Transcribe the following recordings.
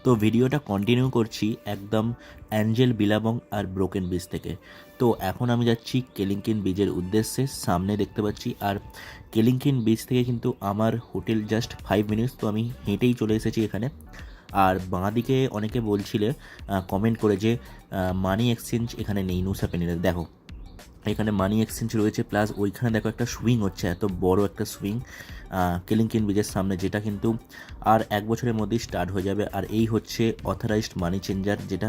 তো ভিডিওটা কন্টিনিউ করছি একদম অ্যাঞ্জেল বিলাবং আর ব্রোকেন বিচ থেকে। তো এখন আমি যাচ্ছি কেলিঙ্কিন বিচের উদ্দেশ্যে, সামনে দেখতে পাচ্ছি। আর কেলিঙ্কিন বিচ থেকে কিন্তু আমার হোটেল জাস্ট 5 মিনিটস, তো আমি হেঁটেই চলে এসেছি এখানে। আর বাঁ দিকে অনেকে বলছিলে, কমেন্ট করে যে মানি এক্সচেঞ্জ এখানে নেই নুসা পেনিতে। দেখো এখানে মানি এক্সচেঞ্জ রয়েছে, প্লাস ওইখানে দেখো একটা সুইং হচ্ছে, এত বড় একটা সুইং কেলিঙ্কিন ব্রিজের সামনে, যেটা কিন্তু আর 1 বছরের মধ্যেই স্টার্ট হয়ে যাবে। আর এই হচ্ছে অথরাইজড মানি চেঞ্জার, যেটা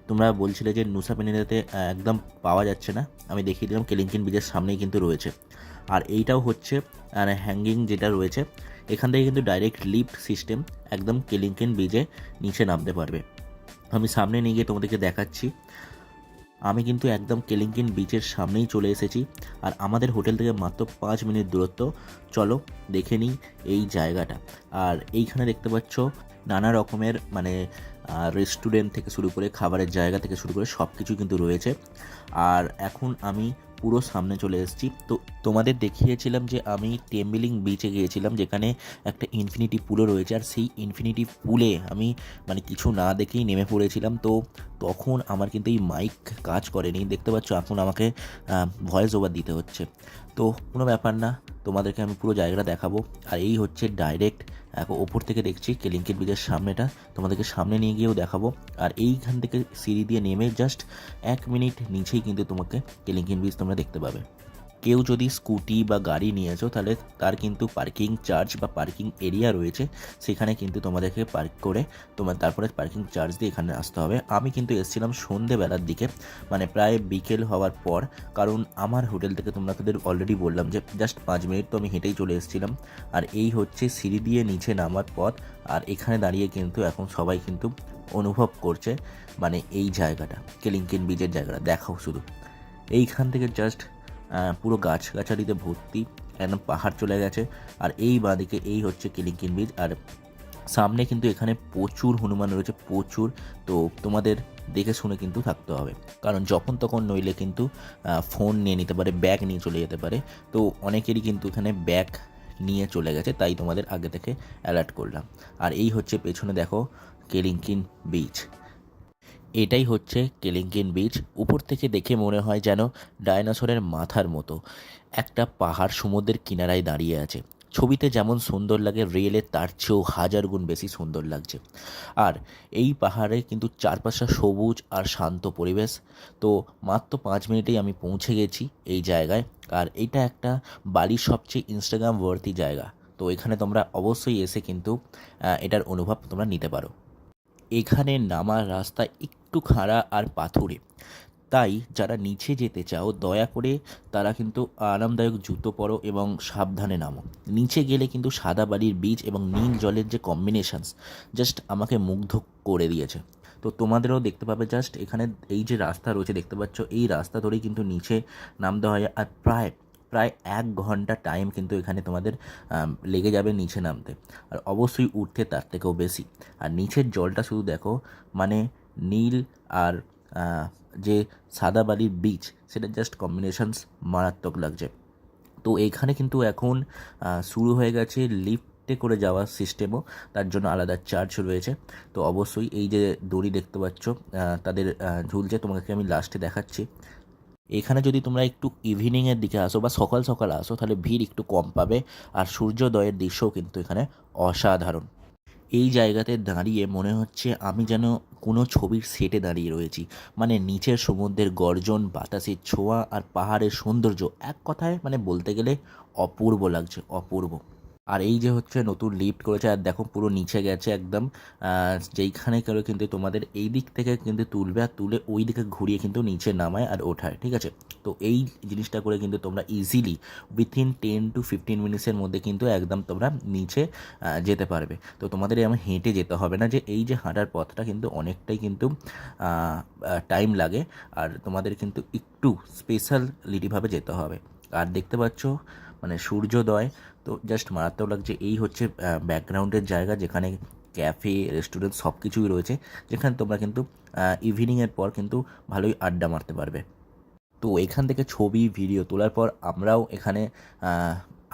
তোমরা বলছিলে যে নুসা পেনিদাতে একদম পাওয়া যাচ্ছে না। আমি দেখিয়ে দিলাম কেলিঙ্কিন ব্রিজের সামনেই কিন্তু রয়েছে। আর এইটাও হচ্ছে হ্যাঙ্গিং যেটা রয়েছে, এখান থেকে কিন্তু ডাইরেক্ট লিফট সিস্টেম একদম কেলিঙ্কিন ব্রিজে নিচে নামতে পারবে। আমি সামনে নিয়ে গিয়ে তোমাদেরকে দেখাচ্ছি। আমি কিন্তু একদম কেলিঙ্কিন বিচের সামনেই চলে এসেছি, আর আমাদের হোটেল থেকে মাত্র 5 মিনিট দূরত্ব। চলো দেখে নিই এই জায়গাটা। আর এইখানে দেখতে পাচ্ছ নানা রকমের রেস্টুরেন্ট থেকে শুরু করে খাবারের জায়গা থেকে শুরু করে সব কিছু কিন্তু রয়েছে। আর এখন আমি পুরো সামনে চলে এসেছি। তো তোমাদের দেখিয়েছিলাম যে আমি টেম্বিলিং বিচে গিয়েছিলাম, যেখানে একটা ইনফিনিটি পুলও রয়েছে। আর সেই ইনফিনিটি পুলে আমি কিছু না দেখেই নেমে পড়েছিলাম। তো তখন আমার কিন্তু এই মাইক কাজ করেনি, দেখতে পাচ্ছ। এখন আমাকে ভয়েস ওভার দিতে হচ্ছে। তো কোনো ব্যাপার না, তোমাদেরকে আমি পুরো জায়গাটা দেখাবো। আর এই হচ্ছে ডাইরেক্ট ওপর থেকে দেখছি কেলিঙ্কিন ব্রিজের সামনেটা, তোমাদেরকে সামনে নিয়ে গিয়েও দেখাবো। আর এইখান থেকে সিঁড়ি দিয়ে নেমে জাস্ট 1 মিনিট নিচেই কিন্তু তোমাকে কেলিঙ্কিন ব্রিজ তোমরা দেখতে পাবে। কেউ যদি স্কুটি বা গাড়ি নিয়েছো, তাহলে তার কিন্তু পার্কিং চার্জ বা পার্কিং এরিয়া রয়েছে, সেখানে কিন্তু তোমাদেরকে পার্ক করে তারপরে পার্কিং চার্জ দিয়ে এখানে আসতে হবে। আমি কিন্তু এসেছিলাম সন্ধেবেলার দিকে, প্রায় বিকেল হওয়ার পর, কারণ আমার হোটেল থেকে তোমাদের অলরেডি বললাম যে জাস্ট 5 মিনিট, তো আমি হেঁটেই চলে এসেছিলাম। আর এই হচ্ছে সিঁড়ি দিয়ে নিচে নামার পথ। আর এখানে দাঁড়িয়ে কিন্তু এখন সবাই কিন্তু অনুভব করছে এই জায়গাটা, কেলিঙ্কিন ব্রিজের জায়গাটা দেখাও শুধু। এইখান থেকে জাস্ট পুরো গাছগাছালিতে ভর্তি, একদম পাহাড় চলে গেছে। আর এই বাঁদিকে এই হচ্ছে কেলিঙ্কিন ব্রিজ। আর সামনে কিন্তু এখানে প্রচুর হনুমান রয়েছে, প্রচুর। তো তোমাদের দেখে শুনে কিন্তু থাকতে হবে, কারণ যখন তখন নইলে কিন্তু ফোন নিয়ে নিতে পারে, ব্যাগ নিয়ে চলে যেতে পারে। তো অনেকেরই কিন্তু এখানে ব্যাগ নিয়ে চলে গেছে, তাই তোমাদের আগে থেকে অ্যালার্ট করলাম। আর এই হচ্ছে পেছনে দেখো কেলিঙ্কিন বিচ। এটাই হচ্ছে কেলিঙ্কিন বিচ। উপর থেকে দেখে মনে হয় যেন ডায়নোসরের মাথার মতো একটা পাহাড় সমুদ্রের কিনারায় দাঁড়িয়ে আছে। ছবিতে যেমন সুন্দর লাগে, রিয়েলে তার চেয়েও 1000 গুণ বেশি সুন্দর লাগছে। আর এই পাহাড়ে কিন্তু চারপাশে সবুজ আর শান্ত পরিবেশ। তো মাত্র 5 মিনিটেই আমি পৌঁছে গেছি এই জায়গায়। আর এটা একটা বালির সবচেয়ে ইনস্টাগ্রাম ওয়ার্থি জায়গা। তো এখানে তোমরা অবশ্যই এসে কিন্তু এটার অনুভব তোমরা নিতে পারো। এখানে নামার রাস্তা একটু খাড়া আর পাথুরে, তাই যারা নিচে যেতে চাও দয়া করে তারা কিন্তু আরামদায়ক জুতো পরো এবং সাবধানে নামো। নিচে গেলে কিন্তু সাদা বালির বীজ এবং নীল জলের যে কম্বিনেশনস, জাস্ট আমাকে মুগ্ধ করে দিয়েছে। তো তোমাদেরও দেখতে পাবে, জাস্ট এখানে এই যে রাস্তা রয়েছে দেখতে পাচ্ছ, এই রাস্তা ধরেই কিন্তু নিচে নামতে হয়। আর প্রায় প্রায় 1 ঘন্টা টাইম কিন্তু এখানে তোমাদের লেগে যাবে নিচে নামতে, আর অবশ্যই উঠতে তার থেকেও বেশি। আর নিচের জলটা শুধু দেখো, নীল আর যে সাদা বালির বীজ, সেটা জাস্ট কম্বিনেশনস মারাত্মক লাগছে। তো এইখানে কিন্তু এখন শুরু হয়ে গেছে লিফটে করে যাওয়ার সিস্টেমও, তার জন্য আলাদা চার্জ রয়েছে। তো অবশ্যই এই যে দড়ি দেখতে পাচ্ছ তাদের ঝুলছে, তোমাকে আমি লাস্টে দেখাচ্ছি। এখানে যদি তোমরা একটু ইভিনিংয়ের দিকে আসো বা সকাল সকাল আসো, তাহলে ভিড় একটু কম পাবে। আর সূর্যোদয়ের দৃশ্যও কিন্তু এখানে অসাধারণ। এই জায়গাতে দাঁড়িয়ে মনে হচ্ছে আমি যেন কোনো ছবির সেটে দাঁড়িয়ে রয়েছি। নিচের সমুদ্রের গর্জন, বাতাসের ছোঁয়া আর পাহাড়ের সৌন্দর্য, এক কথায় বলতে গেলে অপূর্ব লাগছে, অপূর্ব। আর এই যে হচ্ছে নতুন লিফট করেছে, আর দেখো পুরো নিচে গেছে একদম, যেইখানে করে কিন্তু তোমাদের এই দিক থেকে কিন্তু তুলবে, আর তুলে ওই দিকে ঘুরিয়ে কিন্তু নিচে নামায় আর ওঠায়, ঠিক আছে। তো এই জিনিসটা করে কিন্তু তোমরা ইজিলি উইথিন 10 to 15 মিনিটসের মধ্যে কিন্তু একদম তোমরা নিচে যেতে পারবে। তো তোমাদের এমন হেঁটে যেতে হবে না, যে এই যে হাঁটার পথটা কিন্তু অনেকটাই কিন্তু টাইম লাগে, আর তোমাদের কিন্তু একটু স্পেশালিটিভাবে যেতে হবে। আর দেখতে পাচ্ছ সূর্যোদয়, তো জাস্ট মারাত্মক লাগছে। এই হচ্ছে ব্যাকগ্রাউন্ডের জায়গা, যেখানে ক্যাফে, রেস্টুরেন্ট সব কিছুই রয়েছে, যেখানে তোমরা কিন্তু ইভিনিংয়ের পর কিন্তু ভালোই আড্ডা মারতে পারবে। তো এখান থেকে ছবি ভিডিও তোলার পর আমরাও এখানে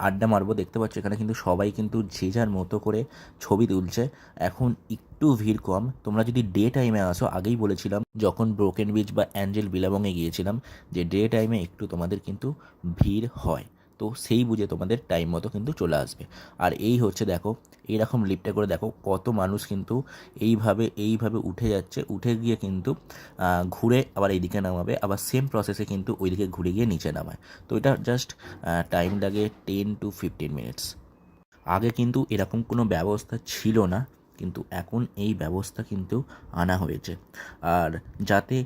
আড্ডা মারবো। দেখতে পাচ্ছ এখানে কিন্তু সবাই কিন্তু যে যার মতো করে ছবি তুলছে। এখন একটু ভিড় কম। তোমরা যদি ডে টাইমে আসো, আগেই বলেছিলাম যখন ব্রোকেন বিচ বা অ্যাঞ্জেল বিলাবংয়ে গিয়েছিলাম যে ডে টাইমে একটু তোমাদের কিন্তু ভিড় হয়, তো সেই বুঝে তোমাদের টাইম মতো কিন্তু চলে আসবে। আর এই হচ্ছে দেখো, এইরকম লিফটে করে দেখো কত মানুষ কিন্তু এইভাবে উঠে যাচ্ছে, উঠে গিয়ে কিন্তু ঘুরে আবার এইদিকে নামাবে, আবার সেম প্রসেসে কিন্তু ওইদিকে ঘুরে গিয়ে নিচে নামায়। তো এটা জাস্ট টাইম লাগে 10 to 15 মিনিটস। আগে কিন্তু এরকম কোনো ব্যবস্থা ছিল না, কিন্তু এখন এই ব্যবস্থা কিন্তু আনা হয়েছে। আর যাতে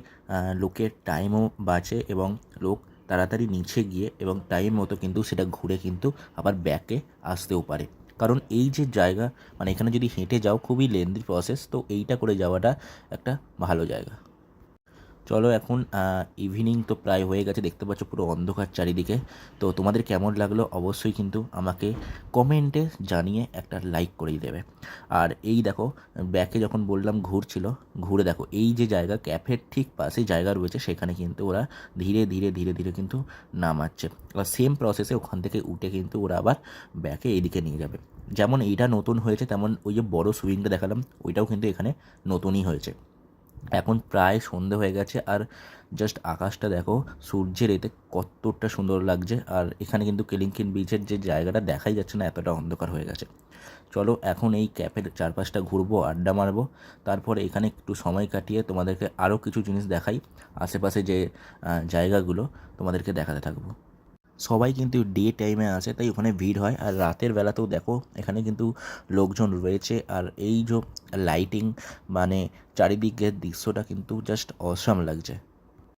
লোকের টাইমও বাঁচে এবং লোক তাড়াতাড়ি নিচে গিয়ে এবং টাইম মতো কিন্তু সেটা ঘুরে কিন্তু আবার ব্যাকে আসতেও পারে। কারণ এই যে জায়গা, মানে এখানে যদি হেঁটে যাও খুবই লেন্দি প্রসেস, তো এইটা করে যাওয়াটা একটা ভালো জায়গা। চলো এখন ইভিনিং তো প্রায় হয়ে গেছে, দেখতে পাচ্ছ পুরো অন্ধকার চারিদিকে। তো তোমাদের কেমন লাগলো অবশ্যই কিন্তু আমাকে কমেন্টে জানিয়ে একটা লাইক করেই দেবে। আর এই দেখো, ব্যাকে যখন বললাম ঘুরছিল, ঘুরে দেখো এই যে জায়গা ক্যাফের ঠিক পাশে জায়গা রয়েছে, সেখানে কিন্তু ওরা ধীরে ধীরে ধীরে ধীরে কিন্তু নামাচ্ছে। আর সেম প্রসেসে ওখান থেকে উঠে কিন্তু ওরা আবার ব্যাকে এইদিকে নিয়ে যাবে। যেমন এইটা নতুন হয়েছে, তেমন ওই যে বড় সুইংটা দেখালাম ওইটাও কিন্তু এখানে নতুনই হয়েছে। এখন প্রায় সন্ধে হয়ে গেছে, আর জাস্ট আকাশটা দেখো সূর্যের এতে কতটা সুন্দর লাগছে। আর এখানে কিন্তু কেলিঙ্কিন বিচের যে জায়গাটা দেখাই যাচ্ছে না, এতটা অন্ধকার হয়ে গেছে। চলো এখন এই ক্যাফের চারপাশটা ঘুরবো, আড্ডা মারবো, তারপরে এখানে একটু সময় কাটিয়ে তোমাদেরকে আরও কিছু জিনিস দেখাই, আশেপাশে যে জায়গাগুলো তোমাদেরকে দেখাতে থাকবো। সবাই কিন্তু ডে টাইমে আসে, তাই ওখানে ভিড় হয়। আর রাতের বেলাতেও দেখো এখানে কিন্তু লোকজন রয়েছে। আর এই যে লাইটিং, মানে চারিদিকের দৃশ্যটা কিন্তু জাস্ট অসাম লাগছে।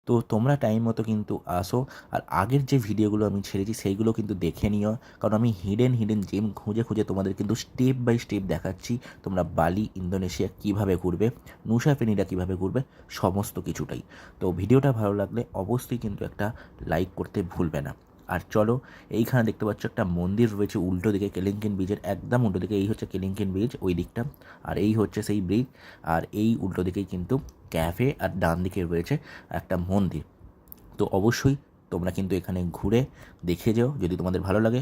তো তোমরা টাইম মতো কিন্তু আসো। আর আগের যে ভিডিওগুলো আমি ছেড়েছি সেইগুলো কিন্তু দেখে নিও, কারণ আমি হিডেন জিম খুঁজে খুঁজে তোমাদের কিন্তু স্টেপ বাই স্টেপ দেখাচ্ছি তোমরা বালি ইন্দোনেশিয়া কীভাবে ঘুরবে, নুসা পেনিরা কীভাবে ঘুরবে, সমস্ত কিছুটাই। তো ভিডিওটা ভালো লাগলে অবশ্যই কিন্তু একটা লাইক করতে ভুলবে না। আর চলো, এইখানে দেখতে পাচ্ছ একটা মন্দির রয়েছে উল্টো দিকে, কেলিঙ্কিন ব্রিজের একদম উল্টো দিকে। এই হচ্ছে কেলিঙ্কিন ব্রিজ ওই দিকটা, আর এই হচ্ছে সেই ব্রিজ। আর এই উল্টো দিকেই কিন্তু ক্যাফে, আর ডান দিকে রয়েছে একটা মন্দির। তো অবশ্যই তোমরা কিন্তু এখানে ঘুরে দেখে যেও যদি তোমাদের ভালো লাগে।